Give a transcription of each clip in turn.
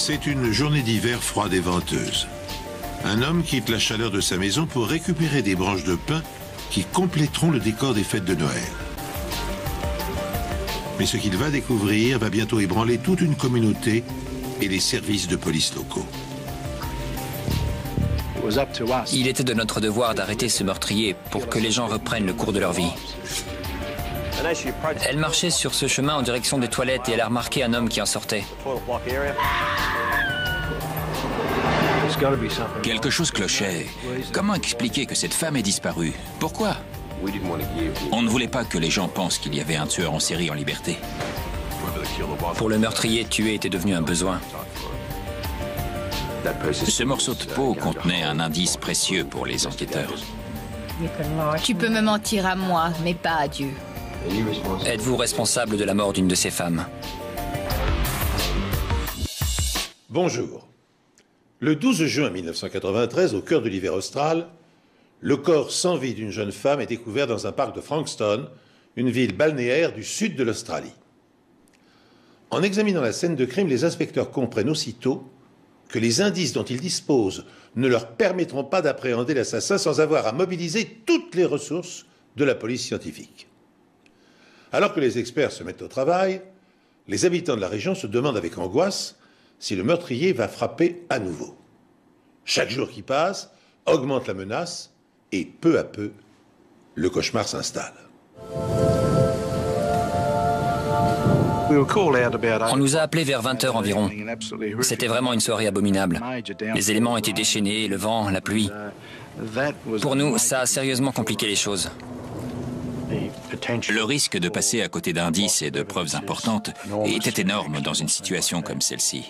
C'est une journée d'hiver froide et venteuse. Un homme quitte la chaleur de sa maison pour récupérer des branches de pin qui compléteront le décor des fêtes de Noël. Mais ce qu'il va découvrir va bientôt ébranler toute une communauté et les services de police locaux. Il était de notre devoir d'arrêter ce meurtrier pour que les gens reprennent le cours de leur vie. Elle marchait sur ce chemin en direction des toilettes et elle a remarqué un homme qui en sortait. Quelque chose clochait. Comment expliquer que cette femme est disparue? Pourquoi? On ne voulait pas que les gens pensent qu'il y avait un tueur en série en liberté. Pour le meurtrier, tuer était devenu un besoin. Ce morceau de peau contenait un indice précieux pour les enquêteurs. Tu peux me mentir à moi, mais pas à Dieu. Êtes-vous responsable de la mort d'une de ces femmes? Bonjour. Le 12 juin 1993, au cœur de l'hiver austral, le corps sans vie d'une jeune femme est découvert dans un parc de Frankston, une ville balnéaire du sud de l'Australie. En examinant la scène de crime, les inspecteurs comprennent aussitôt que les indices dont ils disposent ne leur permettront pas d'appréhender l'assassin sans avoir à mobiliser toutes les ressources de la police scientifique. Alors que les experts se mettent au travail, les habitants de la région se demandent avec angoisse si le meurtrier va frapper à nouveau. Chaque jour qui passe augmente la menace et peu à peu, le cauchemar s'installe. On nous a appelés vers 20h environ. C'était vraiment une soirée abominable. Les éléments étaient déchaînés, le vent, la pluie. Pour nous, ça a sérieusement compliqué les choses. Le risque de passer à côté d'indices et de preuves importantes était énorme dans une situation comme celle-ci.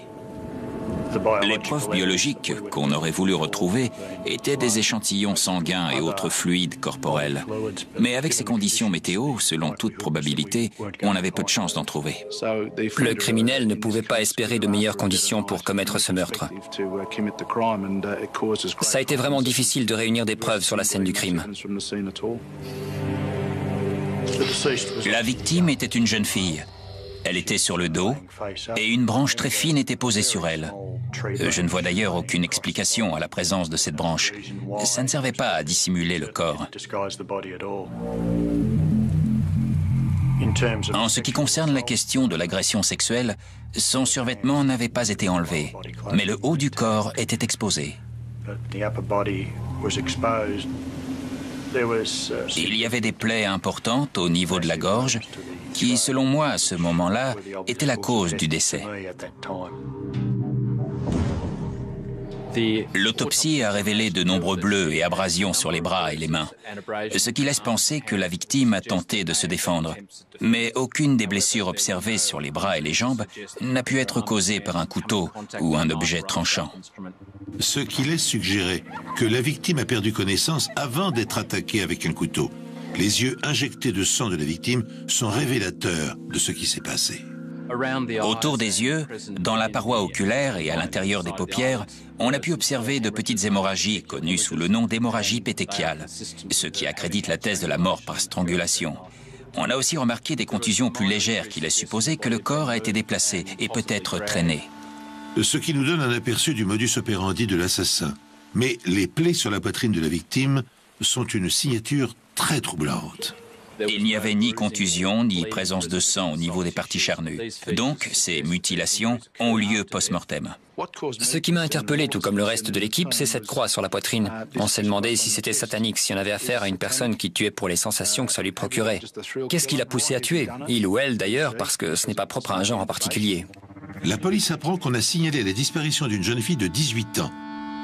Les preuves biologiques qu'on aurait voulu retrouver étaient des échantillons sanguins et autres fluides corporels. Mais avec ces conditions météo, selon toute probabilité, on avait peu de chances d'en trouver. Le criminel ne pouvait pas espérer de meilleures conditions pour commettre ce meurtre. Ça a été vraiment difficile de réunir des preuves sur la scène du crime. La victime était une jeune fille. Elle était sur le dos et une branche très fine était posée sur elle. Je ne vois d'ailleurs aucune explication à la présence de cette branche. Ça ne servait pas à dissimuler le corps. En ce qui concerne la question de l'agression sexuelle, son survêtement n'avait pas été enlevé, mais le haut du corps était exposé. Il y avait des plaies importantes au niveau de la gorge qui, selon moi, à ce moment-là, étaient la cause du décès. L'autopsie a révélé de nombreux bleus et abrasions sur les bras et les mains, ce qui laisse penser que la victime a tenté de se défendre. Mais aucune des blessures observées sur les bras et les jambes n'a pu être causée par un couteau ou un objet tranchant. Ce qui laisse suggérer que la victime a perdu connaissance avant d'être attaquée avec un couteau. Les yeux injectés de sang de la victime sont révélateurs de ce qui s'est passé. Autour des yeux, dans la paroi oculaire et à l'intérieur des paupières, on a pu observer de petites hémorragies connues sous le nom d'hémorragie pétéchiale, ce qui accrédite la thèse de la mort par strangulation. On a aussi remarqué des contusions plus légères qui laissent supposer que le corps a été déplacé et peut-être traîné. Ce qui nous donne un aperçu du modus operandi de l'assassin. Mais les plaies sur la poitrine de la victime sont une signature très troublante. Il n'y avait ni contusion, ni présence de sang au niveau des parties charnues. Donc, ces mutilations ont lieu post-mortem. Ce qui m'a interpellé, tout comme le reste de l'équipe, c'est cette croix sur la poitrine. On s'est demandé si c'était satanique, si on avait affaire à une personne qui tuait pour les sensations que ça lui procurait. Qu'est-ce qui l'a poussé à tuer? Il ou elle, d'ailleurs, parce que ce n'est pas propre à un genre en particulier. La police apprend qu'on a signalé la disparition d'une jeune fille de 18 ans.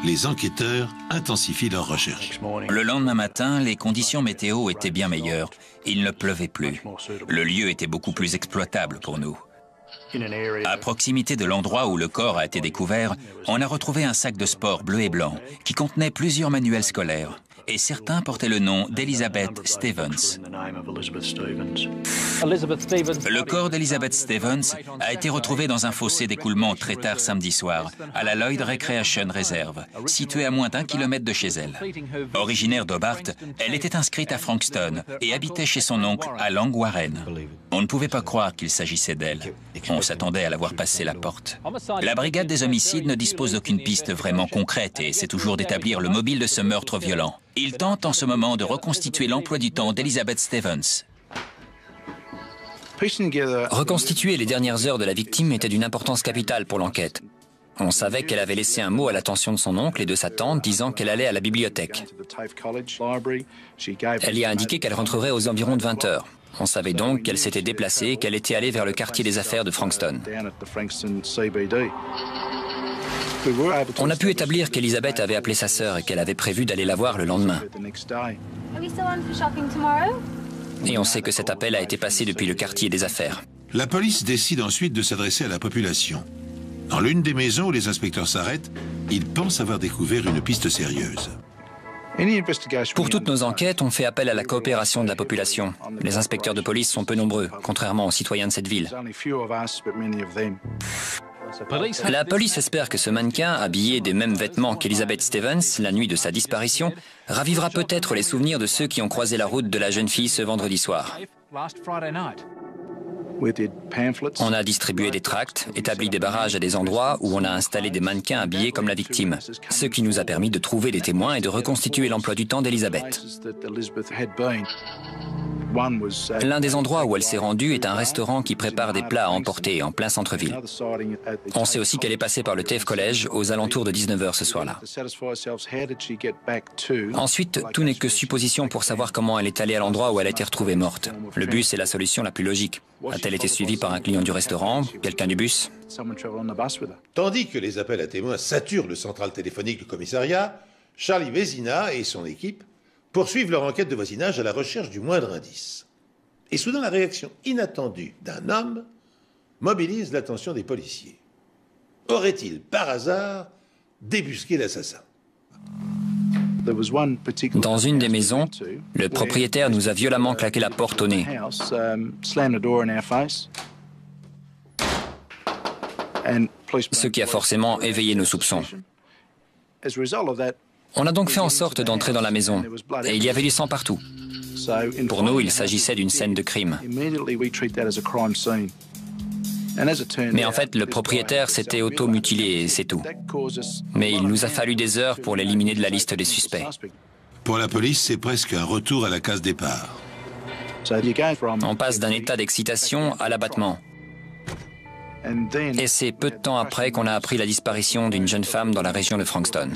Les enquêteurs intensifient leurs recherches. Le lendemain matin, les conditions météo étaient bien meilleures. Il ne pleuvait plus. Le lieu était beaucoup plus exploitable pour nous. À proximité de l'endroit où le corps a été découvert, on a retrouvé un sac de sport bleu et blanc qui contenait plusieurs manuels scolaires. et certains portaient le nom d'Elizabeth Stevens. Le corps d'Elizabeth Stevens a été retrouvé dans un fossé d'écoulement très tard samedi soir, à la Lloyd Recreation Reserve, située à moins d'1 kilomètre de chez elle. Originaire d'Hobart, elle était inscrite à Frankston et habitait chez son oncle à Long Warren. On ne pouvait pas croire qu'il s'agissait d'elle. On s'attendait à la voir passer la porte. La brigade des homicides ne dispose d'aucune piste vraiment concrète et essaie toujours d'établir le mobile de ce meurtre violent. Il tente en ce moment de reconstituer l'emploi du temps d'Elizabeth Stevens. Reconstituer les dernières heures de la victime était d'une importance capitale pour l'enquête. On savait qu'elle avait laissé un mot à l'attention de son oncle et de sa tante disant qu'elle allait à la bibliothèque. Elle y a indiqué qu'elle rentrerait aux environs de 20 heures. On savait donc qu'elle s'était déplacée et qu'elle était allée vers le quartier des affaires de Frankston. On a pu établir qu'Elizabeth avait appelé sa sœur et qu'elle avait prévu d'aller la voir le lendemain. Et on sait que cet appel a été passé depuis le quartier des affaires. La police décide ensuite de s'adresser à la population. Dans l'une des maisons où les inspecteurs s'arrêtent, ils pensent avoir découvert une piste sérieuse. Pour toutes nos enquêtes, on fait appel à la coopération de la population. Les inspecteurs de police sont peu nombreux, contrairement aux citoyens de cette ville. La police espère que ce mannequin, habillé des mêmes vêtements qu'Elizabeth Stevens la nuit de sa disparition, ravivera peut-être les souvenirs de ceux qui ont croisé la route de la jeune fille ce vendredi soir. On a distribué des tracts, établi des barrages à des endroits où on a installé des mannequins habillés comme la victime, ce qui nous a permis de trouver des témoins et de reconstituer l'emploi du temps d'Elizabeth. L'un des endroits où elle s'est rendue est un restaurant qui prépare des plats à emporter en plein centre-ville. On sait aussi qu'elle est passée par le TAFE College aux alentours de 19 h ce soir-là. Ensuite, tout n'est que supposition pour savoir comment elle est allée à l'endroit où elle a été retrouvée morte. Le bus est la solution la plus logique. A-t-elle été suivie par un client du restaurant, quelqu'un du bus? Tandis que les appels à témoins saturent le central téléphonique du commissariat, Charlie Vézina et son équipe poursuivent leur enquête de voisinage à la recherche du moindre indice. Et soudain, la réaction inattendue d'un homme mobilise l'attention des policiers. Aurait-il, par hasard, débusqué l'assassin? Dans une des maisons, le propriétaire nous a violemment claqué la porte au nez. Ce qui a forcément éveillé nos soupçons. On a donc fait en sorte d'entrer dans la maison, et il y avait du sang partout. Pour nous, il s'agissait d'une scène de crime. Mais en fait, le propriétaire s'était auto-mutilé et c'est tout. Mais il nous a fallu des heures pour l'éliminer de la liste des suspects. Pour la police, c'est presque un retour à la case départ. On passe d'un état d'excitation à l'abattement. Et c'est peu de temps après qu'on a appris la disparition d'une jeune femme dans la région de Frankston.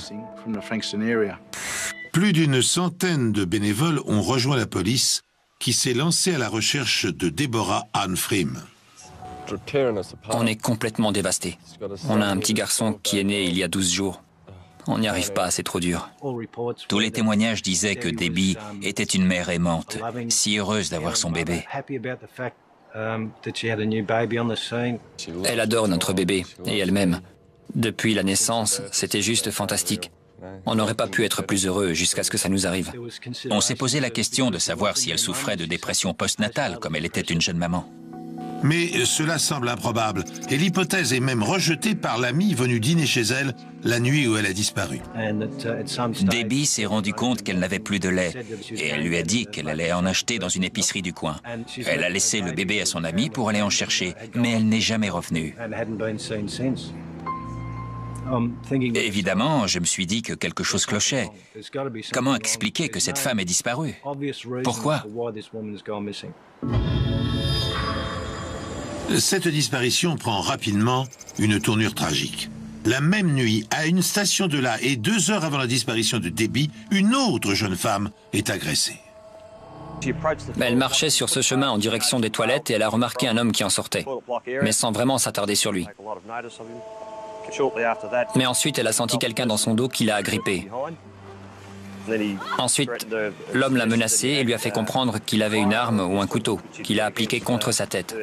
Plus d'une centaine de bénévoles ont rejoint la police qui s'est lancée à la recherche de Deborah Ann Frim. On est complètement dévastés. On a un petit garçon qui est né il y a 12 jours. On n'y arrive pas, c'est trop dur. Tous les témoignages disaient que Debbie était une mère aimante, si heureuse d'avoir son bébé. Elle adore notre bébé, et elle-même. Depuis la naissance, c'était juste fantastique. On n'aurait pas pu être plus heureux jusqu'à ce que ça nous arrive. On s'est posé la question de savoir si elle souffrait de dépression postnatale, comme elle était une jeune maman. Mais cela semble improbable, et l'hypothèse est même rejetée par l'amie venue dîner chez elle la nuit où elle a disparu. Debbie s'est rendue compte qu'elle n'avait plus de lait, et elle lui a dit qu'elle allait en acheter dans une épicerie du coin. Elle a laissé le bébé à son amie pour aller en chercher, mais elle n'est jamais revenue. Évidemment, je me suis dit que quelque chose clochait. Comment expliquer que cette femme ait disparu? Pourquoi? Cette disparition prend rapidement une tournure tragique. La même nuit, à une station de là et 2 heures avant la disparition de Debbie, une autre jeune femme est agressée. Elle marchait sur ce chemin en direction des toilettes et elle a remarqué un homme qui en sortait, mais sans vraiment s'attarder sur lui. Mais ensuite, elle a senti quelqu'un dans son dos qui l'a agrippée. Ensuite, l'homme l'a menacée et lui a fait comprendre qu'il avait une arme ou un couteau, qu'il a appliqué contre sa tête.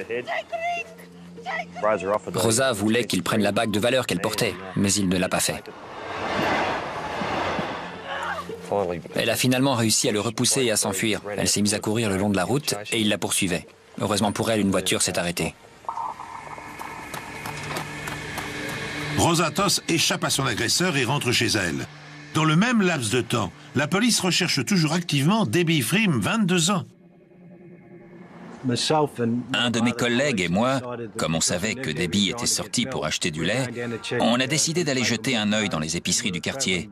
Rosa voulait qu'il prenne la bague de valeur qu'elle portait, mais il ne l'a pas fait. Elle a finalement réussi à le repousser et à s'enfuir. Elle s'est mise à courir le long de la route et il la poursuivait. Heureusement pour elle, une voiture s'est arrêtée. Rosa Toss échappe à son agresseur et rentre chez elle. Dans le même laps de temps, la police recherche toujours activement Debbie Freem, 22 ans. Un de mes collègues et moi, comme on savait que Debbie était sortie pour acheter du lait, on a décidé d'aller jeter un œil dans les épiceries du quartier.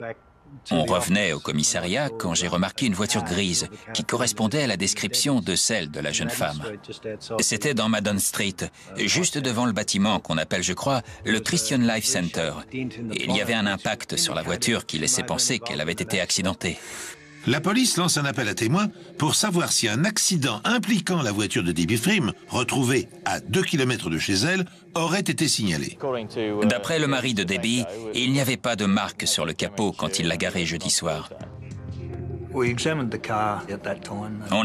On revenait au commissariat quand j'ai remarqué une voiture grise qui correspondait à la description de celle de la jeune femme. C'était dans Madden Street, juste devant le bâtiment qu'on appelle, je crois, le Christian Life Center. Et il y avait un impact sur la voiture qui laissait penser qu'elle avait été accidentée. La police lance un appel à témoins pour savoir si un accident impliquant la voiture de Debbie Freem, retrouvée à 2 km de chez elle, aurait été signalé. D'après le mari de Debbie, il n'y avait pas de marque sur le capot quand il l'a garée jeudi soir. On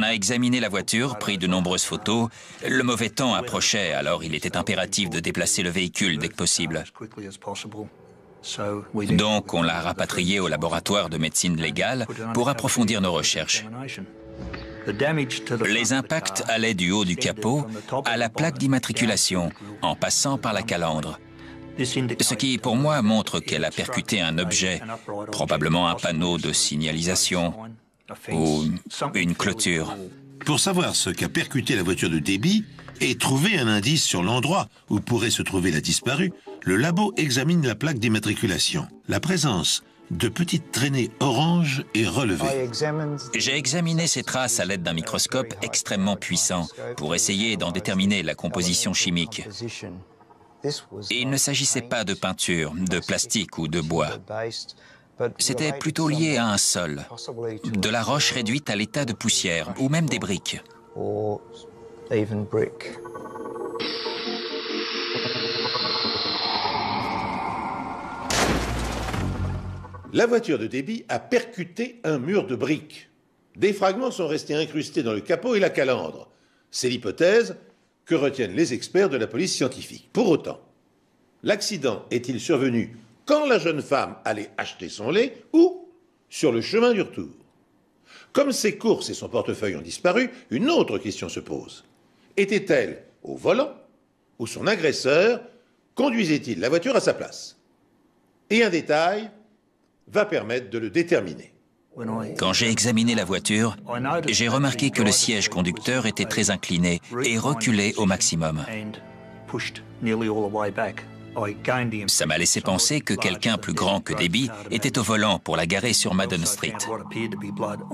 a examiné la voiture, pris de nombreuses photos. Le mauvais temps approchait, alors il était impératif de déplacer le véhicule dès que possible. Donc, on l'a rapatrié au laboratoire de médecine légale pour approfondir nos recherches. Les impacts allaient du haut du capot à la plaque d'immatriculation, en passant par la calandre. Ce qui, pour moi, montre qu'elle a percuté un objet, probablement un panneau de signalisation ou une clôture. Pour savoir ce qu'a percuté la voiture de Debbie et trouver un indice sur l'endroit où pourrait se trouver la disparue, le labo examine la plaque d'immatriculation. La présence de petites traînées orange est relevée. J'ai examiné ces traces à l'aide d'un microscope extrêmement puissant pour essayer d'en déterminer la composition chimique. Et il ne s'agissait pas de peinture, de plastique ou de bois. C'était plutôt lié à un sol, de la roche réduite à l'état de poussière, ou même des briques. La voiture de Debbie a percuté un mur de briques. Des fragments sont restés incrustés dans le capot et la calandre. C'est l'hypothèse que retiennent les experts de la police scientifique. Pour autant, l'accident est-il survenu quand la jeune femme allait acheter son lait ou sur le chemin du retour? Comme ses courses et son portefeuille ont disparu, une autre question se pose. Était-elle au volant ou son agresseur conduisait-il la voiture à sa place? Et un détail va permettre de le déterminer. Quand j'ai examiné la voiture, j'ai remarqué que le siège conducteur était très incliné et reculé au maximum. Ça m'a laissé penser que quelqu'un plus grand que Debbie était au volant pour la garer sur Madden Street.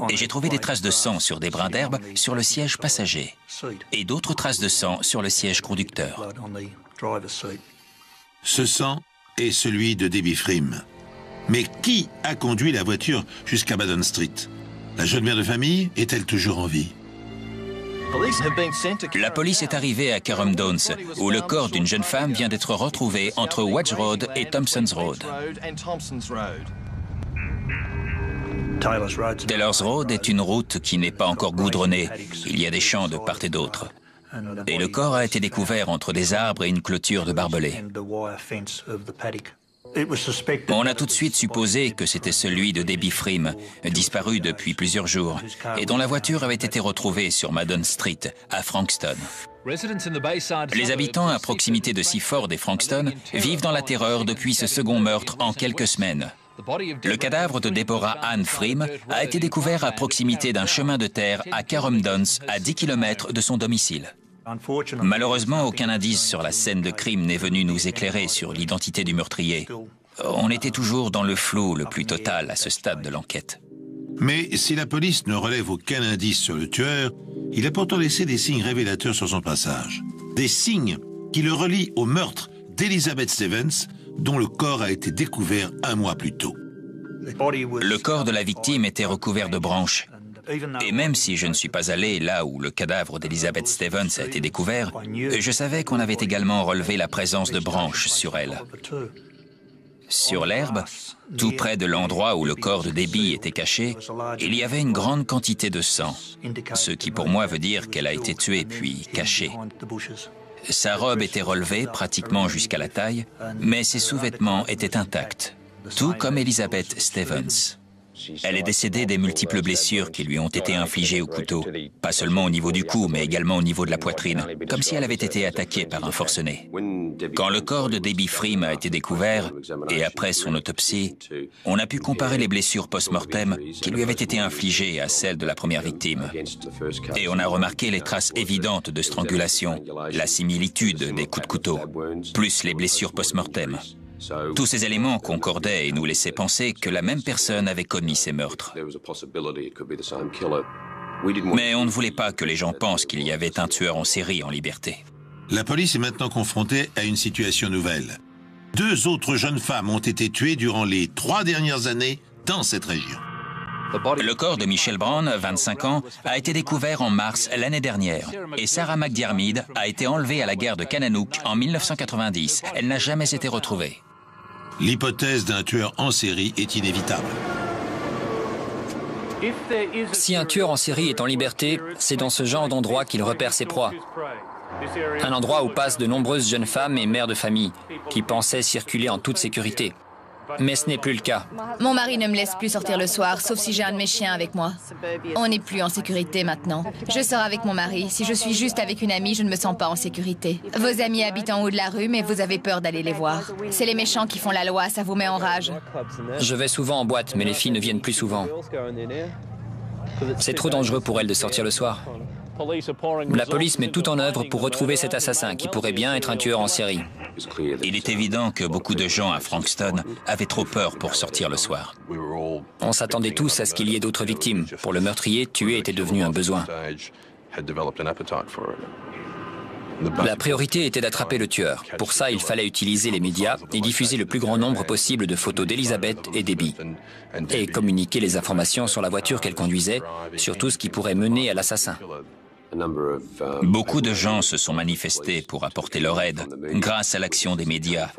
Et j'ai trouvé des traces de sang sur des brins d'herbe sur le siège passager et d'autres traces de sang sur le siège conducteur. Ce sang est celui de Debbie Freem. Mais qui a conduit la voiture jusqu'à Madden Street? La jeune mère de famille est-elle toujours en vie? La police est arrivée à Carrum Downs, où le corps d'une jeune femme vient d'être retrouvé entre Wedge Road et Thompson's Road. Taylor's Road est une route qui n'est pas encore goudronnée. Il y a des champs de part et d'autre. Et le corps a été découvert entre des arbres et une clôture de barbelés. On a tout de suite supposé que c'était celui de Debbie Freem, disparu depuis plusieurs jours, et dont la voiture avait été retrouvée sur Madden Street, à Frankston. Les habitants à proximité de Seaford et Frankston vivent dans la terreur depuis ce second meurtre en quelques semaines. Le cadavre de Deborah Ann Freem a été découvert à proximité d'un chemin de terre à Carrum Downs, à 10 km de son domicile. Malheureusement, aucun indice sur la scène de crime n'est venu nous éclairer sur l'identité du meurtrier. On était toujours dans le flou le plus total à ce stade de l'enquête. Mais si la police ne relève aucun indice sur le tueur, il a pourtant laissé des signes révélateurs sur son passage. Des signes qui le relient au meurtre d'Elizabeth Stevens, dont le corps a été découvert un mois plus tôt. Le corps de la victime était recouvert de branches. Et même si je ne suis pas allé là où le cadavre d'Elizabeth Stevens a été découvert, je savais qu'on avait également relevé la présence de branches sur elle. Sur l'herbe, tout près de l'endroit où le corps de Debbie était caché, il y avait une grande quantité de sang, ce qui pour moi veut dire qu'elle a été tuée puis cachée. Sa robe était relevée pratiquement jusqu'à la taille, mais ses sous-vêtements étaient intacts, tout comme Elizabeth Stevens. Elle est décédée des multiples blessures qui lui ont été infligées au couteau, pas seulement au niveau du cou, mais également au niveau de la poitrine, comme si elle avait été attaquée par un forcené. Quand le corps de Debbie Freem a été découvert, et après son autopsie, on a pu comparer les blessures post-mortem qui lui avaient été infligées à celles de la première victime. Et on a remarqué les traces évidentes de strangulation, la similitude des coups de couteau, plus les blessures post-mortem. Tous ces éléments concordaient et nous laissaient penser que la même personne avait commis ces meurtres. Mais on ne voulait pas que les gens pensent qu'il y avait un tueur en série en liberté. La police est maintenant confrontée à une situation nouvelle. 2 autres jeunes femmes ont été tuées durant les 3 dernières années dans cette région. Le corps de Michelle Brown, 25 ans, a été découvert en mars l'année dernière et Sarah McDiarmid a été enlevée à la gare de Kananook en 1990. Elle n'a jamais été retrouvée. L'hypothèse d'un tueur en série est inévitable. Si un tueur en série est en liberté, c'est dans ce genre d'endroit qu'il repère ses proies. Un endroit où passent de nombreuses jeunes femmes et mères de famille qui pensaient circuler en toute sécurité. Mais ce n'est plus le cas. Mon mari ne me laisse plus sortir le soir, sauf si j'ai un de mes chiens avec moi. On n'est plus en sécurité maintenant. Je sors avec mon mari. Si je suis juste avec une amie, je ne me sens pas en sécurité. Vos amis habitent en haut de la rue, mais vous avez peur d'aller les voir. C'est les méchants qui font la loi, ça vous met en rage. Je vais souvent en boîte, mais les filles ne viennent plus souvent. C'est trop dangereux pour elles de sortir le soir. La police met tout en œuvre pour retrouver cet assassin qui pourrait bien être un tueur en série. Il est évident que beaucoup de gens à Frankston avaient trop peur pour sortir le soir. On s'attendait tous à ce qu'il y ait d'autres victimes. Pour le meurtrier, tuer était devenu un besoin. La priorité était d'attraper le tueur. Pour ça, il fallait utiliser les médias et diffuser le plus grand nombre possible de photos d'Elizabeth et Debbie. Et communiquer les informations sur la voiture qu'elle conduisait, sur tout ce qui pourrait mener à l'assassin. Beaucoup de gens se sont manifestés pour apporter leur aide grâce à l'action des médias.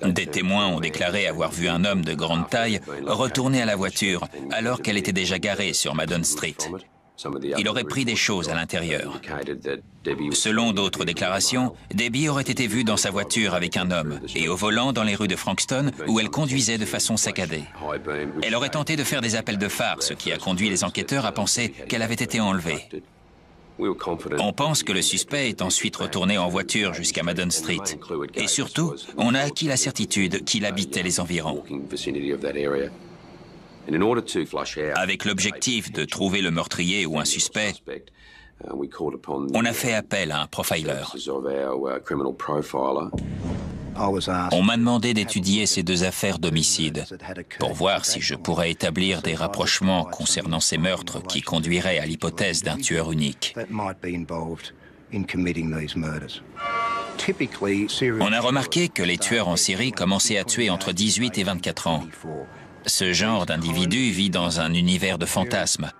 Des témoins ont déclaré avoir vu un homme de grande taille retourner à la voiture alors qu'elle était déjà garée sur Madden Street. Il aurait pris des choses à l'intérieur. Selon d'autres déclarations, Debbie aurait été vue dans sa voiture avec un homme et au volant dans les rues de Frankston où elle conduisait de façon saccadée. Elle aurait tenté de faire des appels de phare, ce qui a conduit les enquêteurs à penser qu'elle avait été enlevée. On pense que le suspect est ensuite retourné en voiture jusqu'à Madden Street. Et surtout, on a acquis la certitude qu'il habitait les environs. Avec l'objectif de trouver le meurtrier ou un suspect, on a fait appel à un profiler. On m'a demandé d'étudier ces 2 affaires d'homicide pour voir si je pourrais établir des rapprochements concernant ces meurtres qui conduiraient à l'hypothèse d'un tueur unique. On a remarqué que les tueurs en série commençaient à tuer entre 18 et 24 ans. Ce genre d'individu vit dans un univers de fantasmes.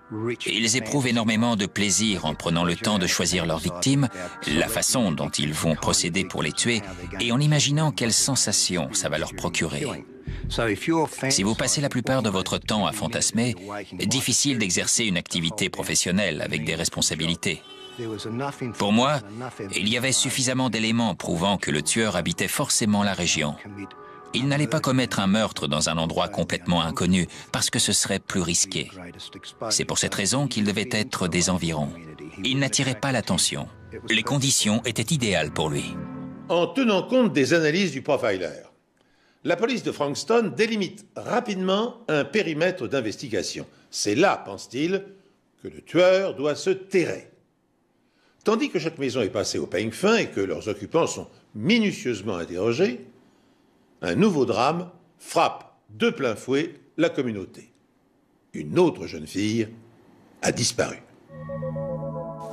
Ils éprouvent énormément de plaisir en prenant le temps de choisir leurs victimes, la façon dont ils vont procéder pour les tuer et en imaginant quelles sensations ça va leur procurer. Si vous passez la plupart de votre temps à fantasmer, difficile d'exercer une activité professionnelle avec des responsabilités. Pour moi, il y avait suffisamment d'éléments prouvant que le tueur habitait forcément la région. Il n'allait pas commettre un meurtre dans un endroit complètement inconnu, parce que ce serait plus risqué. C'est pour cette raison qu'il devait être des environs. Il n'attirait pas l'attention. Les conditions étaient idéales pour lui. En tenant compte des analyses du profiler, la police de Frankston délimite rapidement un périmètre d'investigation. C'est là, pense-t-il, que le tueur doit se terrer. Tandis que chaque maison est passée au peigne fin et que leurs occupants sont minutieusement interrogés, un nouveau drame frappe de plein fouet la communauté. Une autre jeune fille a disparu.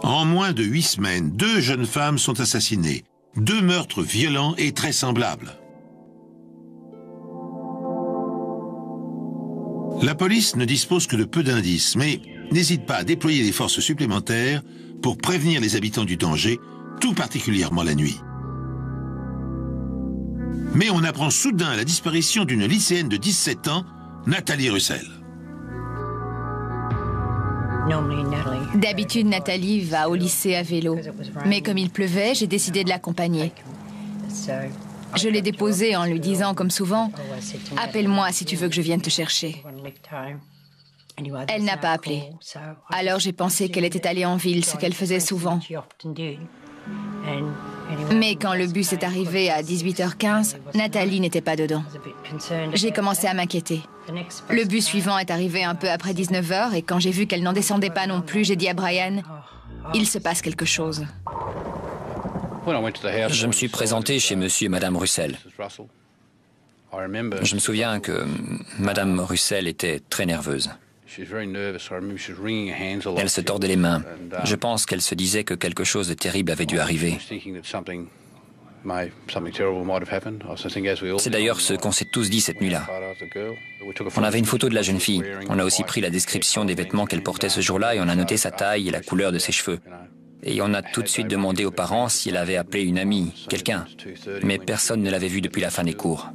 En moins de 8 semaines, 2 jeunes femmes sont assassinées. 2 meurtres violents et très semblables. La police ne dispose que de peu d'indices, mais n'hésite pas à déployer des forces supplémentaires pour prévenir les habitants du danger, tout particulièrement la nuit. Mais on apprend soudain la disparition d'une lycéenne de 17 ans, Nathalie Russell. D'habitude, Nathalie va au lycée à vélo. Mais comme il pleuvait, j'ai décidé de l'accompagner. Je l'ai déposée en lui disant, comme souvent, « Appelle-moi si tu veux que je vienne te chercher ». Elle n'a pas appelé. Alors j'ai pensé qu'elle était allée en ville, ce qu'elle faisait souvent. Mais quand le bus est arrivé à 18h15, Nathalie n'était pas dedans. J'ai commencé à m'inquiéter. Le bus suivant est arrivé un peu après 19h et quand j'ai vu qu'elle n'en descendait pas non plus, j'ai dit à Brian, il se passe quelque chose. Je me suis présenté chez monsieur et madame Russell. Je me souviens que madame Russell était très nerveuse. Elle se tordait les mains. Je pense qu'elle se disait que quelque chose de terrible avait dû arriver. C'est d'ailleurs ce qu'on s'est tous dit cette nuit-là. On avait une photo de la jeune fille. On a aussi pris la description des vêtements qu'elle portait ce jour-là et on a noté sa taille et la couleur de ses cheveux. Et on a tout de suite demandé aux parents si elle avait appelé une amie, quelqu'un. Mais personne ne l'avait vue depuis la fin des cours.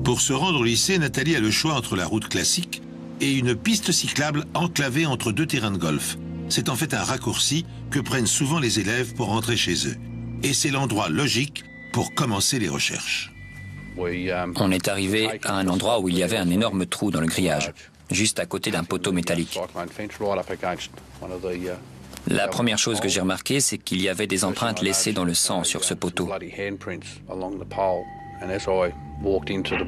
Pour se rendre au lycée, Nathalie a le choix entre la route classique et une piste cyclable enclavée entre deux terrains de golf. C'est en fait un raccourci que prennent souvent les élèves pour rentrer chez eux. Et c'est l'endroit logique pour commencer les recherches. On est arrivé à un endroit où il y avait un énorme trou dans le grillage, juste à côté d'un poteau métallique. La première chose que j'ai remarqué, c'est qu'il y avait des empreintes laissées dans le sang sur ce poteau.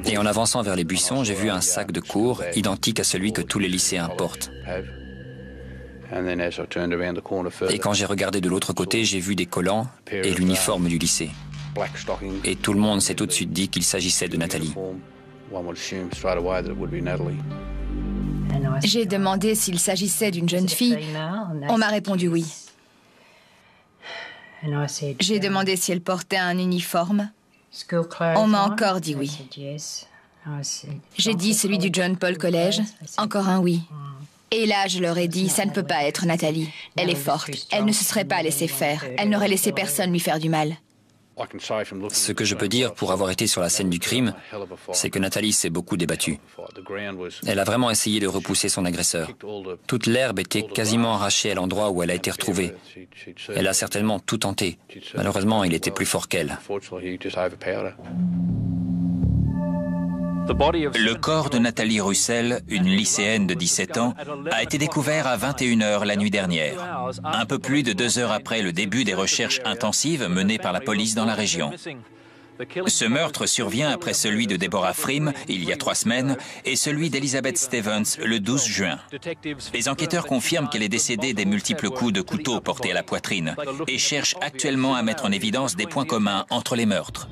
Et en avançant vers les buissons, j'ai vu un sac de cours identique à celui que tous les lycéens portent. Et quand j'ai regardé de l'autre côté, j'ai vu des collants et l'uniforme du lycée. Et tout le monde s'est tout de suite dit qu'il s'agissait de Nathalie. J'ai demandé s'il s'agissait d'une jeune fille. On m'a répondu oui. J'ai demandé si elle portait un uniforme. On m'a encore dit oui. J'ai dit celui du John Paul College. Encore un oui. Et là, je leur ai dit, ça ne peut pas être Nathalie. Elle est forte. Elle ne se serait pas laissée faire. Elle n'aurait laissé personne lui faire du mal. Ce que je peux dire pour avoir été sur la scène du crime, c'est que Nathalie s'est beaucoup débattue. Elle a vraiment essayé de repousser son agresseur. Toute l'herbe était quasiment arrachée à l'endroit où elle a été retrouvée. Elle a certainement tout tenté. Malheureusement, il était plus fort qu'elle. Le corps de Nathalie Russell, une lycéenne de 17 ans, a été découvert à 21h la nuit dernière, un peu plus de 2 heures après le début des recherches intensives menées par la police dans la région. Ce meurtre survient après celui de Deborah Frim, il y a 3 semaines, et celui d'Elizabeth Stevens, le 12 juin. Les enquêteurs confirment qu'elle est décédée des multiples coups de couteau portés à la poitrine et cherchent actuellement à mettre en évidence des points communs entre les meurtres.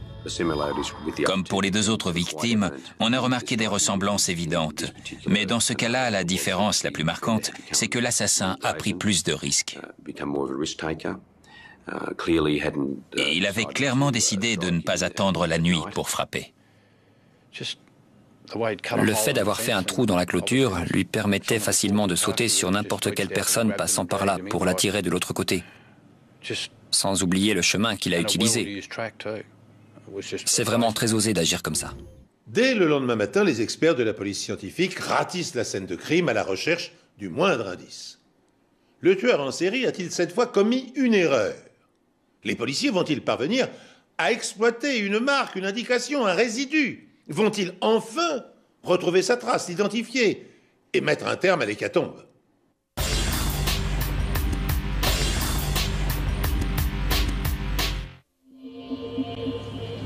Comme pour les 2 autres victimes, on a remarqué des ressemblances évidentes. Mais dans ce cas-là, la différence la plus marquante, c'est que l'assassin a pris plus de risques. Et il avait clairement décidé de ne pas attendre la nuit pour frapper. Le fait d'avoir fait un trou dans la clôture lui permettait facilement de sauter sur n'importe quelle personne passant par là pour l'attirer de l'autre côté, sans oublier le chemin qu'il a utilisé. C'est vraiment très osé d'agir comme ça. Dès le lendemain matin, les experts de la police scientifique ratissent la scène de crime à la recherche du moindre indice. Le tueur en série a-t-il cette fois commis une erreur? Les policiers vont-ils parvenir à exploiter une marque, une indication, un résidu? Vont-ils enfin retrouver sa trace, l'identifier et mettre un terme à l'hécatombe?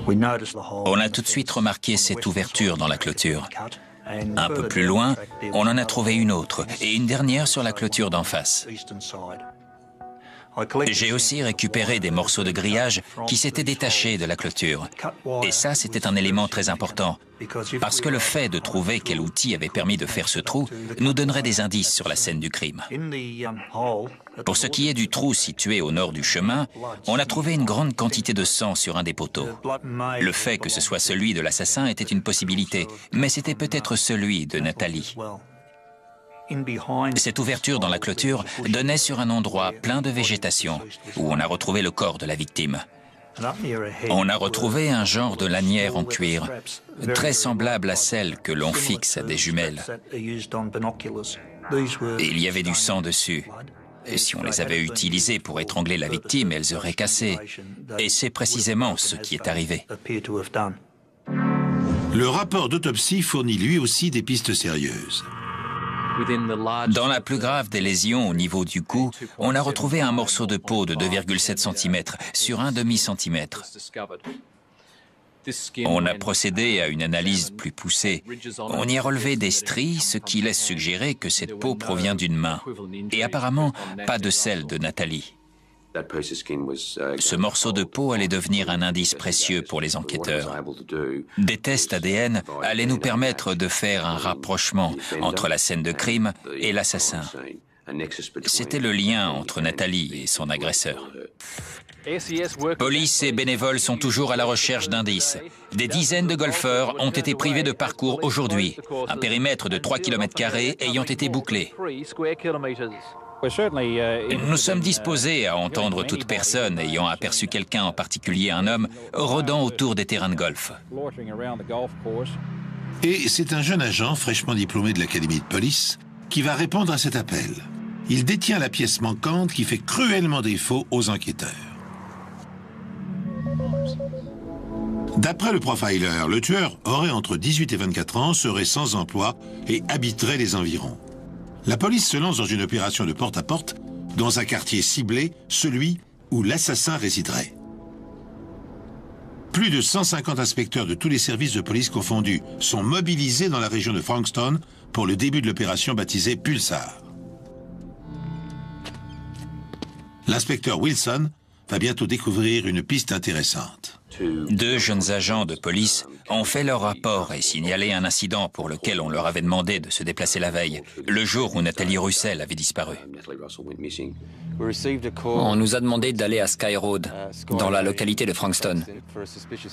On a tout de suite remarqué cette ouverture dans la clôture. Un peu plus loin, on en a trouvé une autre, et une dernière sur la clôture d'en face. J'ai aussi récupéré des morceaux de grillage qui s'étaient détachés de la clôture. Et ça, c'était un élément très important, parce que le fait de trouver quel outil avait permis de faire ce trou nous donnerait des indices sur la scène du crime. Pour ce qui est du trou situé au nord du chemin, on a trouvé une grande quantité de sang sur un des poteaux. Le fait que ce soit celui de l'assassin était une possibilité, mais c'était peut-être celui de Nathalie. Cette ouverture dans la clôture donnait sur un endroit plein de végétation, où on a retrouvé le corps de la victime. On a retrouvé un genre de lanière en cuir, très semblable à celle que l'on fixe à des jumelles. Et il y avait du sang dessus. Et si on les avait utilisées pour étrangler la victime, elles auraient cassé. Et c'est précisément ce qui est arrivé. Le rapport d'autopsie fournit lui aussi des pistes sérieuses. Dans la plus grave des lésions au niveau du cou, on a retrouvé un morceau de peau de 2,7 cm sur un demi-centimètre. On a procédé à une analyse plus poussée. On y a relevé des stries, ce qui laisse suggérer que cette peau provient d'une main. Et apparemment, pas de celle de Nathalie. Ce morceau de peau allait devenir un indice précieux pour les enquêteurs. Des tests ADN allaient nous permettre de faire un rapprochement entre la scène de crime et l'assassin. C'était le lien entre Nathalie et son agresseur. Police et bénévoles sont toujours à la recherche d'indices. Des dizaines de golfeurs ont été privés de parcours aujourd'hui, un périmètre de 3 km² ayant été bouclé. Nous sommes disposés à entendre toute personne ayant aperçu quelqu'un, en particulier un homme, rôdant autour des terrains de golf. Et c'est un jeune agent fraîchement diplômé de l'Académie de police qui va répondre à cet appel. Il détient la pièce manquante qui fait cruellement défaut aux enquêteurs. D'après le profiler, le tueur aurait entre 18 et 24 ans, serait sans emploi et habiterait les environs. La police se lance dans une opération de porte-à-porte dans un quartier ciblé, celui où l'assassin résiderait. Plus de 150 inspecteurs de tous les services de police confondus sont mobilisés dans la région de Frankston pour le début de l'opération baptisée Pulsar. L'inspecteur Wilson va bientôt découvrir une piste intéressante. 2 jeunes agents de police ont fait leur rapport et signalé un incident pour lequel on leur avait demandé de se déplacer la veille, le jour où Nathalie Russell avait disparu. On nous a demandé d'aller à Sky Road, dans la localité de Frankston,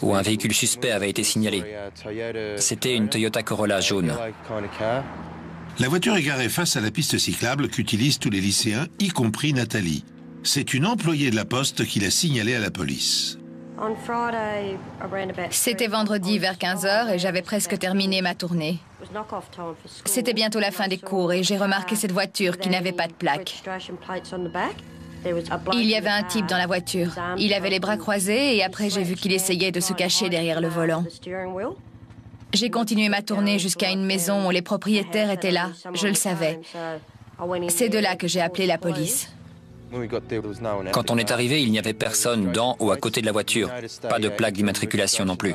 où un véhicule suspect avait été signalé. C'était une Toyota Corolla jaune. La voiture est garée face à la piste cyclable qu'utilisent tous les lycéens, y compris Nathalie. C'est une employée de la poste qui l'a signalée à la police. C'était vendredi vers 15h et j'avais presque terminé ma tournée. C'était bientôt la fin des cours et j'ai remarqué cette voiture qui n'avait pas de plaque. Il y avait un type dans la voiture. Il avait les bras croisés et après j'ai vu qu'il essayait de se cacher derrière le volant. J'ai continué ma tournée jusqu'à une maison où les propriétaires étaient là. Je le savais. C'est de là que j'ai appelé la police. Quand on est arrivé, il n'y avait personne dans ou à côté de la voiture, pas de plaque d'immatriculation non plus.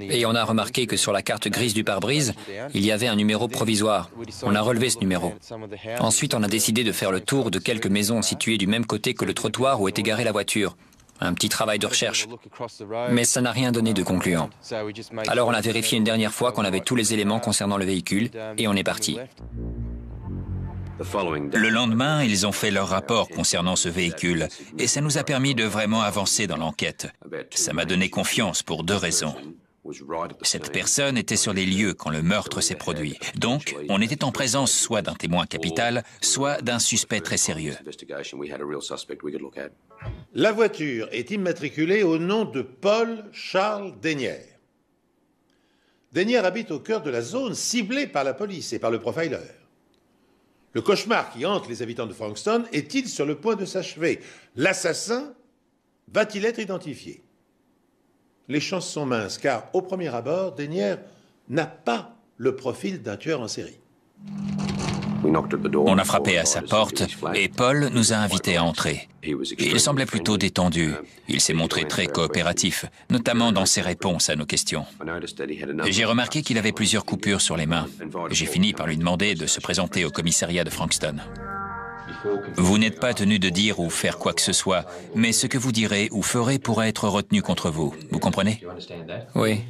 Et on a remarqué que sur la carte grise du pare-brise, il y avait un numéro provisoire. On a relevé ce numéro. Ensuite, on a décidé de faire le tour de quelques maisons situées du même côté que le trottoir où était garée la voiture. Un petit travail de recherche. Mais ça n'a rien donné de concluant. Alors on a vérifié une dernière fois qu'on avait tous les éléments concernant le véhicule et on est parti. Le lendemain, ils ont fait leur rapport concernant ce véhicule et ça nous a permis de vraiment avancer dans l'enquête. Ça m'a donné confiance pour 2 raisons. Cette personne était sur les lieux quand le meurtre s'est produit. Donc, on était en présence soit d'un témoin capital, soit d'un suspect très sérieux. La voiture est immatriculée au nom de Paul Charles Denyer. Denyer habite au cœur de la zone ciblée par la police et par le profiler. Le cauchemar qui hante les habitants de Frankston est-il sur le point de s'achever? L'assassin va-t-il être identifié? Les chances sont minces, car au premier abord, Denyer n'a pas le profil d'un tueur en série. On a frappé à sa porte et Paul nous a invités à entrer. Il semblait plutôt détendu. Il s'est montré très coopératif, notamment dans ses réponses à nos questions. J'ai remarqué qu'il avait plusieurs coupures sur les mains. J'ai fini par lui demander de se présenter au commissariat de Frankston. Vous n'êtes pas tenu de dire ou faire quoi que ce soit, mais ce que vous direz ou ferez pourra être retenu contre vous. Vous comprenez? Oui.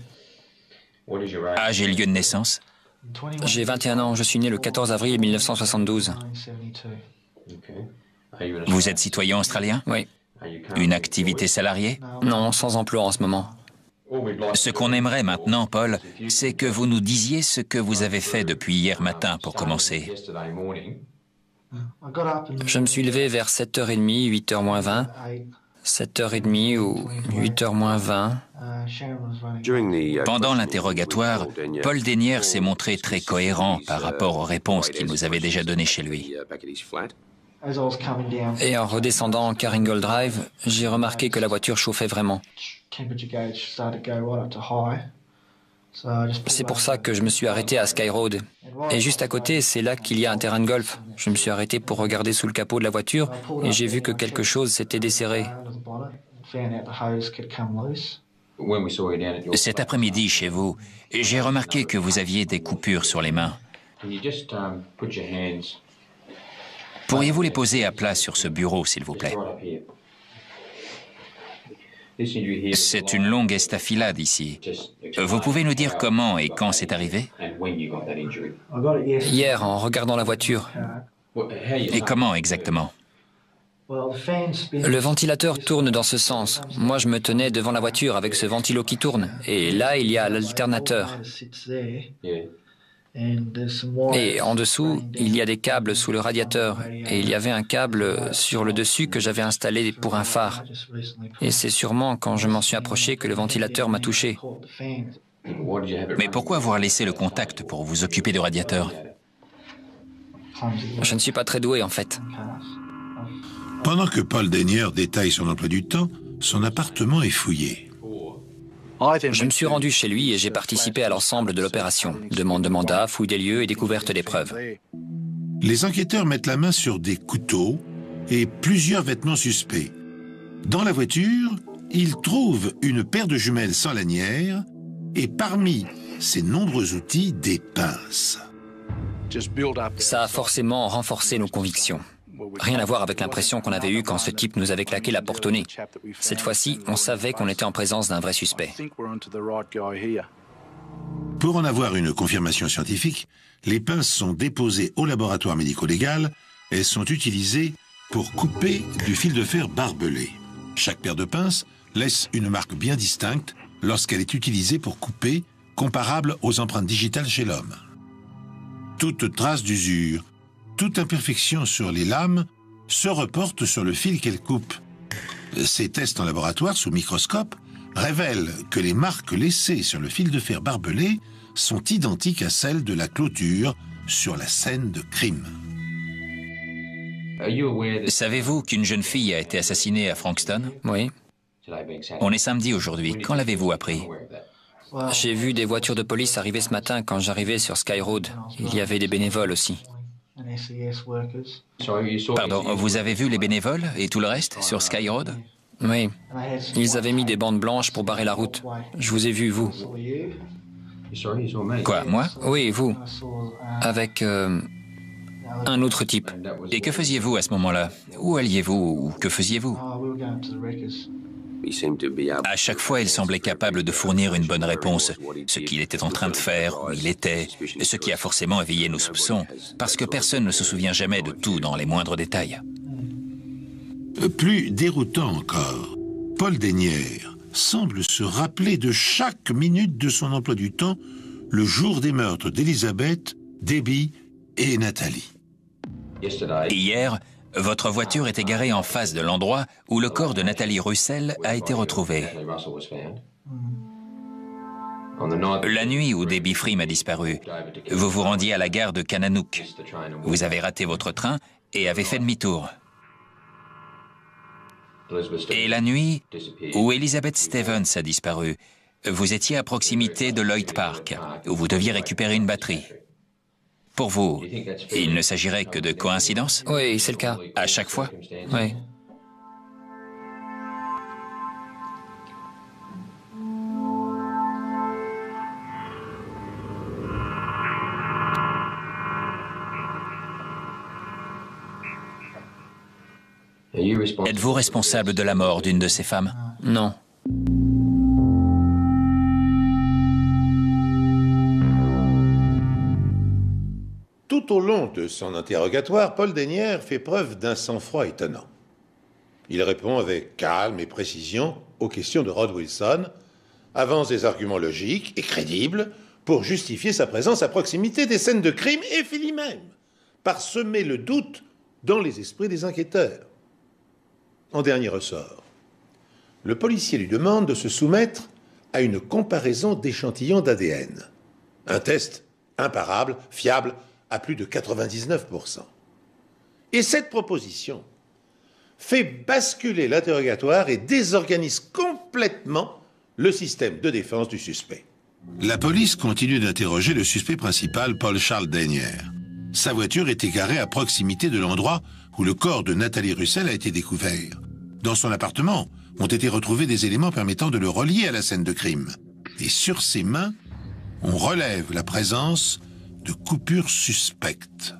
Âge et lieu de naissance? J'ai 21 ans, je suis né le 14 avril 1972. Vous êtes citoyen australien? Oui. Une activité salariée? Non, sans emploi en ce moment. Ce qu'on aimerait maintenant, Paul, c'est que vous nous disiez ce que vous avez fait depuis hier matin pour commencer. Je me suis levé vers 7h30, 8h moins 20, 7h30 ou 8h moins 20. Pendant l'interrogatoire, Paul Denyer s'est montré très cohérent par rapport aux réponses qu'il nous avait déjà données chez lui. Et en redescendant Carringle Drive, j'ai remarqué que la voiture chauffait vraiment. C'est pour ça que je me suis arrêté à Sky Road. Et juste à côté, c'est là qu'il y a un terrain de golf. Je me suis arrêté pour regarder sous le capot de la voiture et j'ai vu que quelque chose s'était desserré. Cet après-midi, chez vous, j'ai remarqué que vous aviez des coupures sur les mains. Pourriez-vous les poser à plat sur ce bureau, s'il vous plaît? C'est une longue estafilade ici. Vous pouvez nous dire comment et quand c'est arrivé? Hier, en regardant la voiture. Et comment exactement? Le ventilateur tourne dans ce sens. Moi, je me tenais devant la voiture avec ce ventilo qui tourne. Et là, il y a l'alternateur. Et en dessous, il y a des câbles sous le radiateur. Et il y avait un câble sur le dessus que j'avais installé pour un phare. Et c'est sûrement quand je m'en suis approché que le ventilateur m'a touché. Mais pourquoi avoir laissé le contact pour vous occuper du radiateur? Je ne suis pas très doué, en fait. Pendant que Paul Denyer détaille son emploi du temps, son appartement est fouillé. Je me suis rendu chez lui et j'ai participé à l'ensemble de l'opération. Demande de mandat, fouille des lieux et découverte des preuves. Les enquêteurs mettent la main sur des couteaux et plusieurs vêtements suspects. Dans la voiture, ils trouvent une paire de jumelles sans lanière et parmi ces nombreux outils, des pinces. Ça a forcément renforcé nos convictions. Rien à voir avec l'impression qu'on avait eue quand ce type nous avait claqué la porte au nez. Cette fois-ci, on savait qu'on était en présence d'un vrai suspect. Pour en avoir une confirmation scientifique, les pinces sont déposées au laboratoire médico-légal. Elles sont utilisées pour couper du fil de fer barbelé. Chaque paire de pinces laisse une marque bien distincte lorsqu'elle est utilisée pour couper, comparable aux empreintes digitales chez l'homme. Toute trace d'usure, toute imperfection sur les lames se reporte sur le fil qu'elle coupe. Ces tests en laboratoire sous microscope révèlent que les marques laissées sur le fil de fer barbelé sont identiques à celles de la clôture sur la scène de crime. Savez-vous qu'une jeune fille a été assassinée à Frankston? Oui. On est samedi aujourd'hui. Quand l'avez-vous appris? J'ai vu des voitures de police arriver ce matin quand j'arrivais sur Sky Road. Il y avait des bénévoles aussi. Pardon, vous avez vu les bénévoles et tout le reste sur Sky Road? Oui. Ils avaient mis des bandes blanches pour barrer la route. Je vous ai vu, vous. Quoi, moi? Oui, vous. Avec un autre type. Et que faisiez-vous à ce moment-là? Où alliez-vous ou que faisiez-vous? À chaque fois, il semblait capable de fournir une bonne réponse. Ce qu'il était en train de faire, où il était, ce qui a forcément éveillé nos soupçons, parce que personne ne se souvient jamais de tout dans les moindres détails. Plus déroutant encore, Paul Denyer semble se rappeler de chaque minute de son emploi du temps le jour des meurtres d'Elizabeth, Debbie et Nathalie. Hier, votre voiture était garée en face de l'endroit où le corps de Nathalie Russell a été retrouvé. La nuit où Debbie Freem a disparu, vous vous rendiez à la gare de Kananook. Vous avez raté votre train et avez fait demi-tour. Et la nuit où Elizabeth Stevens a disparu, vous étiez à proximité de Lloyd Park, où vous deviez récupérer une batterie. Pour vous, il ne s'agirait que de coïncidence? Oui, c'est le cas. À chaque fois? Oui. Êtes-vous responsable de la mort d'une de ces femmes? Non. Tout au long de son interrogatoire, Paul Denyer fait preuve d'un sang-froid étonnant. Il répond avec calme et précision aux questions de Rod Wilson, avance des arguments logiques et crédibles pour justifier sa présence à proximité des scènes de crime et finit même par semer le doute dans les esprits des enquêteurs. En dernier ressort, le policier lui demande de se soumettre à une comparaison d'échantillons d'ADN. Un test imparable, fiable, à plus de 99%. Et cette proposition fait basculer l'interrogatoire et désorganise complètement le système de défense du suspect. La police continue d'interroger le suspect principal, Paul Charles Denyer. Sa voiture était garée à proximité de l'endroit où le corps de Nathalie Russell a été découvert. Dans son appartement ont été retrouvés des éléments permettant de le relier à la scène de crime. Et sur ses mains, on relève la présence de coupures suspectes.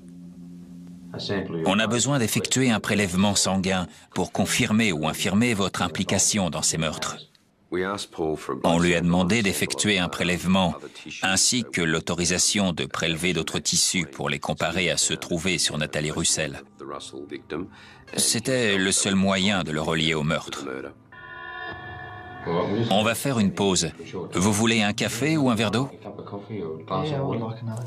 On a besoin d'effectuer un prélèvement sanguin pour confirmer ou infirmer votre implication dans ces meurtres. On lui a demandé d'effectuer un prélèvement ainsi que l'autorisation de prélever d'autres tissus pour les comparer à ceux trouvés sur Nathalie Russell. C'était le seul moyen de le relier au meurtre. On va faire une pause. Vous voulez un café ou un verre d'eau?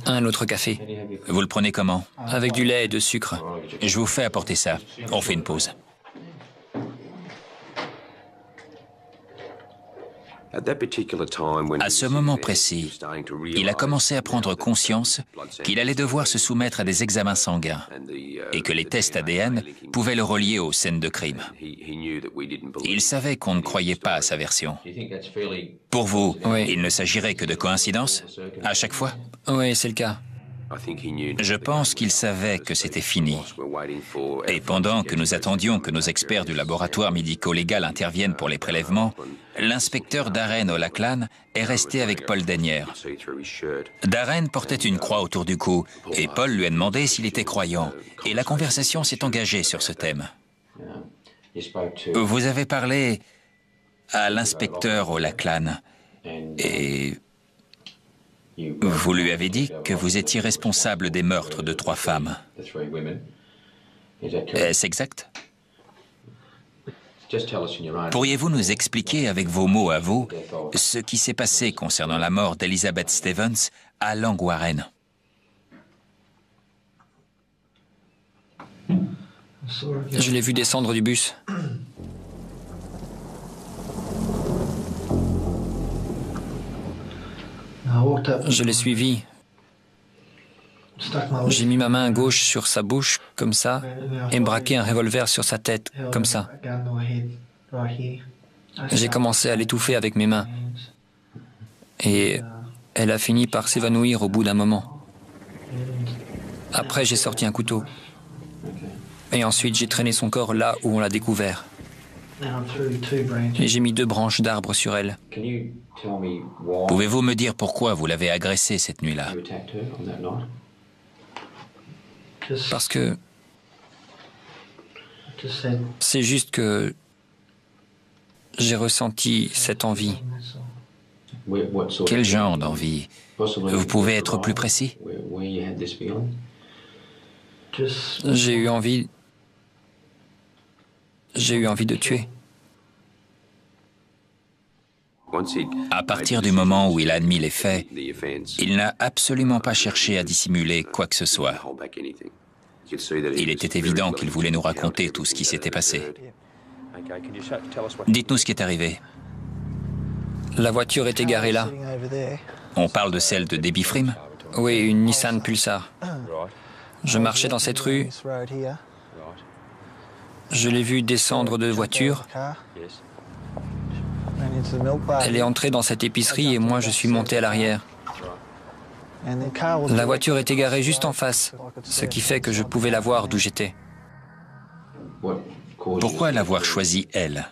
Un autre café. Vous le prenez comment? Avec du lait et de sucre. Je vous fais apporter ça. On fait une pause. À ce moment précis, il a commencé à prendre conscience qu'il allait devoir se soumettre à des examens sanguins et que les tests ADN pouvaient le relier aux scènes de crime. Il savait qu'on ne croyait pas à sa version. Pour vous, Oui. il ne s'agirait que de coïncidence à chaque fois? Oui, c'est le cas. Je pense qu'il savait que c'était fini. Et pendant que nous attendions que nos experts du laboratoire médico-légal interviennent pour les prélèvements, l'inspecteur Darren O'Lachlan est resté avec Paul Denyer. Darren portait une croix autour du cou et Paul lui a demandé s'il était croyant. Et la conversation s'est engagée sur ce thème. Vous avez parlé à l'inspecteur O'Lachlan et vous lui avez dit que vous étiez responsable des meurtres de 3 femmes. Est-ce exact? Pourriez-vous nous expliquer avec vos mots à vous ce qui s'est passé concernant la mort d'Elizabeth Stevens à Langwarren? Je l'ai vu descendre du bus. Je l'ai suivi. J'ai mis ma main gauche sur sa bouche, comme ça, et braqué un revolver sur sa tête, comme ça. J'ai commencé à l'étouffer avec mes mains. Et elle a fini par s'évanouir au bout d'un moment. Après, j'ai sorti un couteau. Et ensuite, j'ai traîné son corps là où on l'a découvert. Et j'ai mis 2 branches d'arbres sur elle. Pouvez-vous me dire pourquoi vous l'avez agressée cette nuit-là? Parce que c'est juste que j'ai ressenti cette envie. Quel genre d'envie? Vous pouvez être plus précis? J'ai eu envie de tuer. À partir du moment où il a admis les faits, il n'a absolument pas cherché à dissimuler quoi que ce soit. Il était évident qu'il voulait nous raconter tout ce qui s'était passé. Dites-nous ce qui est arrivé. La voiture était garée là. On parle de celle de Debbie Frim? Oui, une Nissan Pulsar. Je marchais dans cette rue. Je l'ai vue descendre de voiture. Elle est entrée dans cette épicerie et moi je suis monté à l'arrière. La voiture était garée juste en face, ce qui fait que je pouvais la voir d'où j'étais. Pourquoi l'avoir choisie, elle?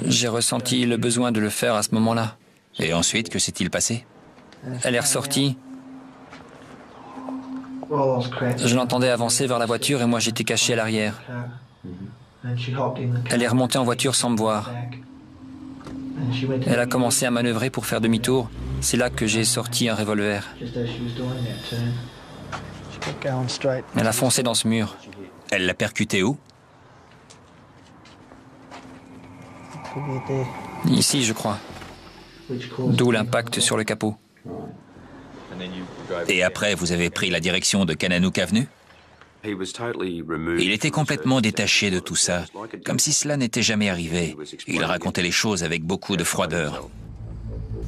J'ai ressenti le besoin de le faire à ce moment-là. Et ensuite, que s'est-il passé? Elle est ressortie. Je l'entendais avancer vers la voiture et moi j'étais caché à l'arrière. Elle est remontée en voiture sans me voir. Elle a commencé à manœuvrer pour faire demi-tour. C'est là que j'ai sorti un revolver. Elle a foncé dans ce mur. Elle l'a percuté où? Ici, je crois. D'où l'impact sur le capot. Et après, vous avez pris la direction de Kananook Avenue? Il était complètement détaché de tout ça, comme si cela n'était jamais arrivé. Il racontait les choses avec beaucoup de froideur.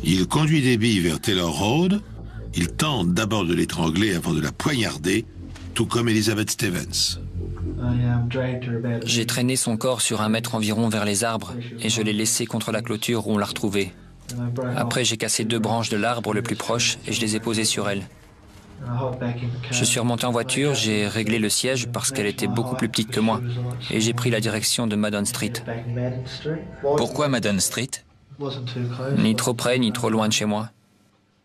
Il conduit Debbie vers Taylor Road. Il tente d'abord de l'étrangler avant de la poignarder, tout comme Elizabeth Stevens. J'ai traîné son corps sur 1 mètre environ vers les arbres et je l'ai laissé contre la clôture où on l'a retrouvée. Après, j'ai cassé 2 branches de l'arbre le plus proche et je les ai posées sur elle. Je suis remonté en voiture, j'ai réglé le siège parce qu'elle était beaucoup plus petite que moi et j'ai pris la direction de Madden Street. Pourquoi Madden Street? Ni trop près, ni trop loin de chez moi.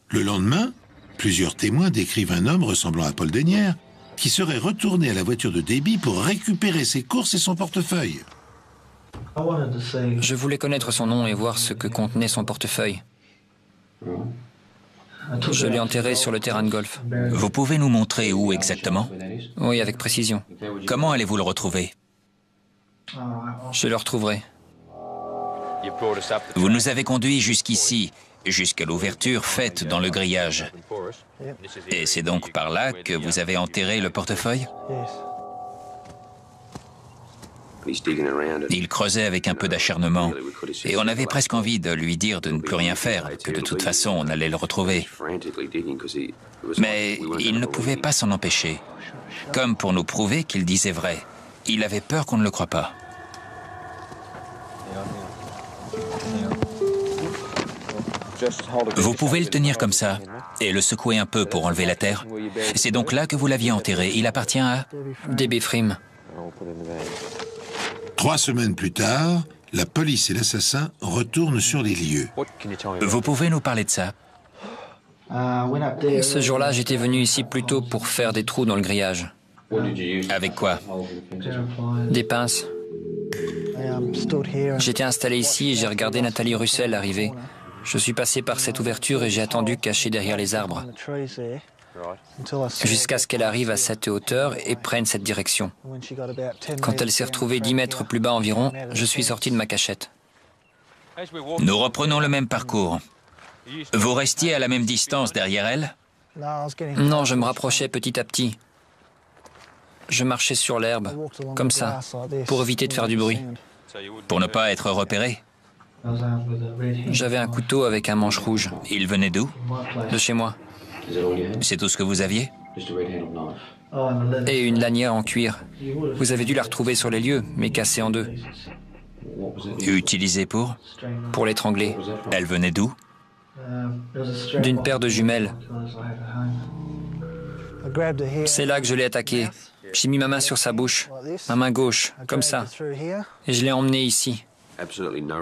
Le lendemain, plusieurs témoins décrivent un homme ressemblant à Paul Dennière qui serait retourné à la voiture de Debbie pour récupérer ses courses et son portefeuille. Je voulais connaître son nom et voir ce que contenait son portefeuille. Je l'ai enterré sur le terrain de golf. Vous pouvez nous montrer où exactement? Oui, avec précision. Comment allez-vous le retrouver? Je le retrouverai. Vous nous avez conduits jusqu'ici, jusqu'à l'ouverture faite dans le grillage. Et c'est donc par là que vous avez enterré le portefeuille? Il creusait avec un peu d'acharnement, et on avait presque envie de lui dire de ne plus rien faire, que de toute façon on allait le retrouver. Mais il ne pouvait pas s'en empêcher. Comme pour nous prouver qu'il disait vrai. Il avait peur qu'on ne le croie pas. Vous pouvez le tenir comme ça et le secouer un peu pour enlever la terre. C'est donc là que vous l'aviez enterré. Il appartient à Debbie Frame. 3 semaines plus tard, la police et l'assassin retournent sur les lieux. Vous pouvez nous parler de ça? Ce jour-là, j'étais venu ici plutôt pour faire des trous dans le grillage. Avec quoi? Des pinces. J'étais installé ici et j'ai regardé Nathalie Russell arriver. Je suis passé par cette ouverture et j'ai attendu caché derrière les arbres. Jusqu'à ce qu'elle arrive à cette hauteur et prenne cette direction. Quand elle s'est retrouvée 10 mètres plus bas environ, je suis sorti de ma cachette. Nous reprenons le même parcours. Vous restiez à la même distance derrière elle? Non, je me rapprochais petit à petit. Je marchais sur l'herbe, comme ça, pour éviter de faire du bruit. Pour ne pas être repéré? J'avais un couteau avec un manche rouge. Il venait d'où? De chez moi. C'est tout ce que vous aviez? Et une lanière en cuir. Vous avez dû la retrouver sur les lieux, mais cassée en 2. Utilisée pour? Pour l'étrangler. Elle venait d'où? D'une paire de jumelles. C'est là que je l'ai attaqué. J'ai mis ma main sur sa bouche, ma main gauche, comme ça. Et je l'ai emmené ici.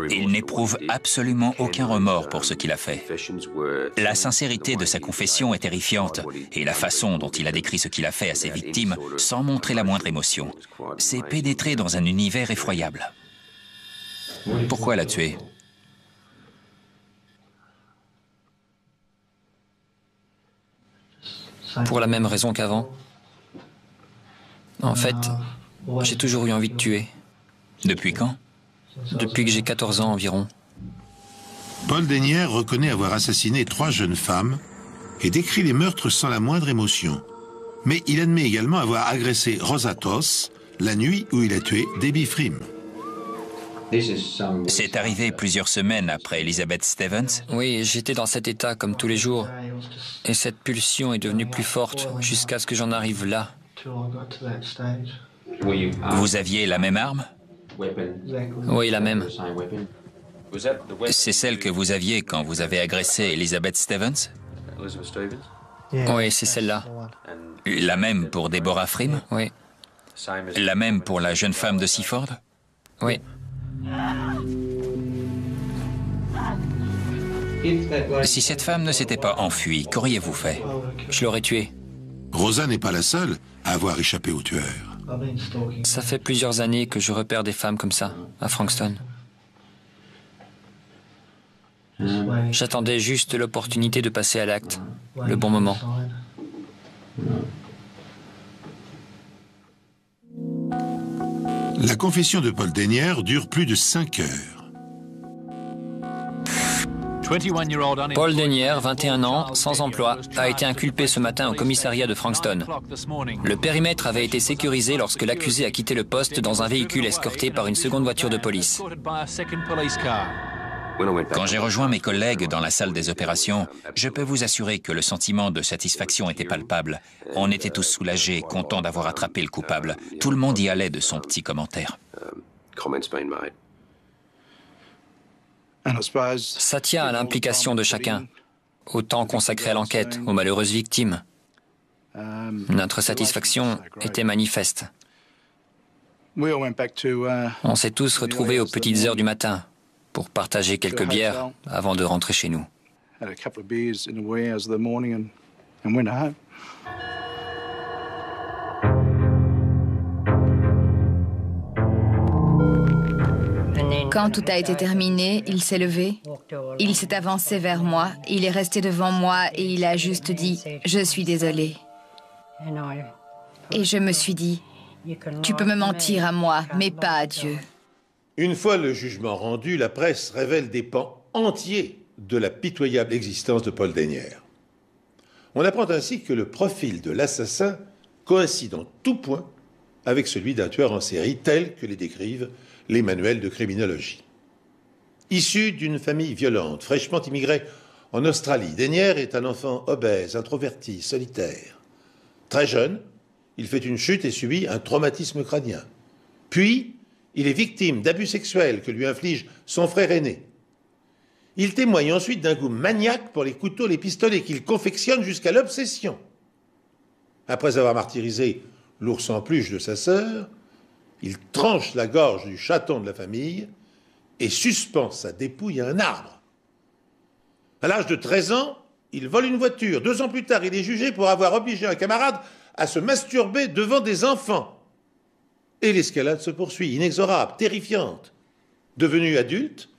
Il n'éprouve absolument aucun remords pour ce qu'il a fait. La sincérité de sa confession est terrifiante, et la façon dont il a décrit ce qu'il a fait à ses victimes, sans montrer la moindre émotion, c'est pénétrer dans un univers effroyable. Pourquoi l'a tué? Pour la même raison qu'avant. En fait, j'ai toujours eu envie de tuer. Depuis quand? Depuis que j'ai 14 ans environ. Paul Dennière reconnaît avoir assassiné 3 jeunes femmes et décrit les meurtres sans la moindre émotion. Mais il admet également avoir agressé Rosa Toss la nuit où il a tué Debbie Frame. C'est arrivé plusieurs semaines après Elizabeth Stevens? Oui, j'étais dans cet état comme tous les jours. Et cette pulsion est devenue plus forte jusqu'à ce que j'en arrive là. Vous aviez la même arme? Oui, la même. C'est celle que vous aviez quand vous avez agressé Elizabeth Stevens? Oui, c'est celle-là. La même pour Deborah Frame? Oui. La même pour la jeune femme de Seaford? Oui. Si cette femme ne s'était pas enfuie, qu'auriez-vous fait? Je l'aurais tuée. Rosa n'est pas la seule à avoir échappé au tueur. Ça fait plusieurs années que je repère des femmes comme ça, à Frankston. J'attendais juste l'opportunité de passer à l'acte, le bon moment. La confession de Paul Dennière dure plus de 5 heures. Paul Dennière, 21 ans, sans emploi, a été inculpé ce matin au commissariat de Frankston. Le périmètre avait été sécurisé lorsque l'accusé a quitté le poste dans un véhicule escorté par une seconde voiture de police. Quand j'ai rejoint mes collègues dans la salle des opérations, je peux vous assurer que le sentiment de satisfaction était palpable. On était tous soulagés, contents d'avoir attrapé le coupable. Tout le monde y allait de son petit commentaire. Ça tient à l'implication de chacun, au temps consacré à l'enquête, aux malheureuses victimes. Notre satisfaction était manifeste. On s'est tous retrouvés aux petites heures du matin pour partager quelques bières avant de rentrer chez nous. Quand tout a été terminé, il s'est levé, il s'est avancé vers moi, il est resté devant moi et il a juste dit « Je suis désolé ». Et je me suis dit « Tu peux me mentir à moi, mais pas à Dieu ». Une fois le jugement rendu, la presse révèle des pans entiers de la pitoyable existence de Paul Dennière. On apprend ainsi que le profil de l'assassin coïncide en tout point avec celui d'un tueur en série tel que les décrivent les manuels de criminologie. Issu d'une famille violente, fraîchement immigrée en Australie, Dennière est un enfant obèse, introverti, solitaire. Très jeune, il fait une chute et subit un traumatisme crânien. Puis, il est victime d'abus sexuels que lui inflige son frère aîné. Il témoigne ensuite d'un goût maniaque pour les couteaux, les pistolets qu'il confectionne jusqu'à l'obsession. Après avoir martyrisé l'ours en peluche de sa sœur, il tranche la gorge du chaton de la famille et suspend sa dépouille à un arbre. À l'âge de 13 ans, il vole une voiture. 2 ans plus tard, il est jugé pour avoir obligé un camarade à se masturber devant des enfants. Et l'escalade se poursuit, inexorable, terrifiante. Devenu adulte,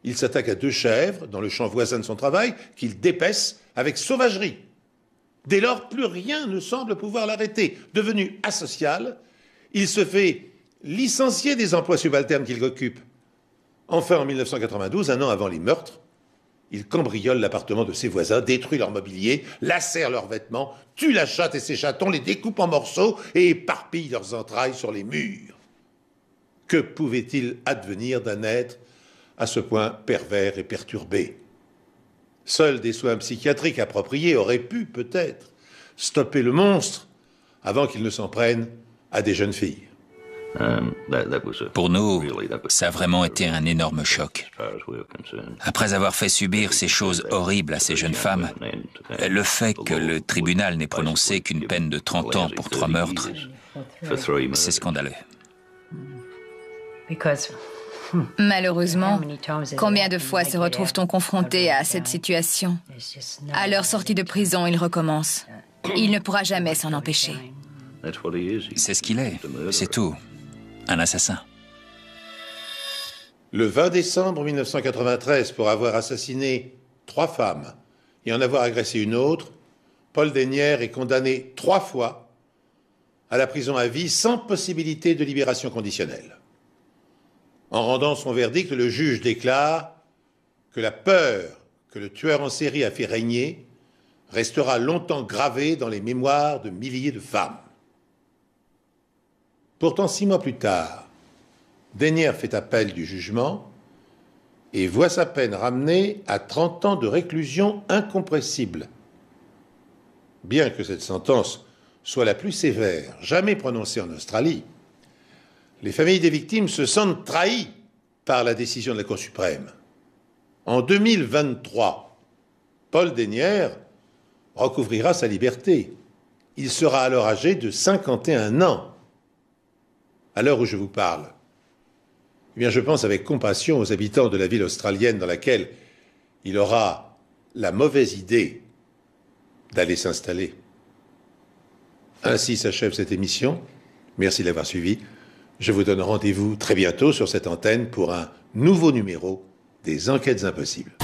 il s'attaque à 2 chèvres dans le champ voisin de son travail qu'il dépece avec sauvagerie. Dès lors, plus rien ne semble pouvoir l'arrêter. Devenu asocial, il se fait licencier des emplois subalternes qu'il occupe. Enfin, en 1992, un an avant les meurtres, il cambriole l'appartement de ses voisins, détruit leur mobilier, lacère leurs vêtements, tue la chatte et ses chatons, les découpe en morceaux et éparpille leurs entrailles sur les murs. Que pouvait-il advenir d'un être à ce point pervers et perturbé? Seuls des soins psychiatriques appropriés auraient pu, peut-être, stopper le monstre avant qu'il ne s'en prenne à des jeunes filles. Pour nous, ça a vraiment été un énorme choc. Après avoir fait subir ces choses horribles à ces jeunes femmes, le fait que le tribunal n'ait prononcé qu'une peine de 30 ans pour 3 meurtres, c'est scandaleux. Malheureusement, combien de fois se retrouve-t-on confronté à cette situation? À leur sortie de prison, il recommence. Il ne pourra jamais s'en empêcher. C'est ce qu'il est, c'est tout. Un assassin. Le 20 décembre 1993, pour avoir assassiné 3 femmes et en avoir agressé une autre, Paul Dennière est condamné 3 fois à la prison à vie sans possibilité de libération conditionnelle. En rendant son verdict, le juge déclare que la peur que le tueur en série a fait régner restera longtemps gravée dans les mémoires de milliers de femmes. Pourtant, 6 mois plus tard, Dennière fait appel du jugement et voit sa peine ramenée à 30 ans de réclusion incompressible. Bien que cette sentence soit la plus sévère jamais prononcée en Australie, les familles des victimes se sentent trahies par la décision de la Cour suprême. En 2023, Paul Dennière recouvrira sa liberté. Il sera alors âgé de 51 ans. À l'heure où je vous parle, eh bien, je pense avec compassion aux habitants de la ville australienne dans laquelle il aura la mauvaise idée d'aller s'installer. Ainsi s'achève cette émission. Merci de l'avoir suivi. Je vous donne rendez-vous très bientôt sur cette antenne pour un nouveau numéro des Enquêtes Impossibles.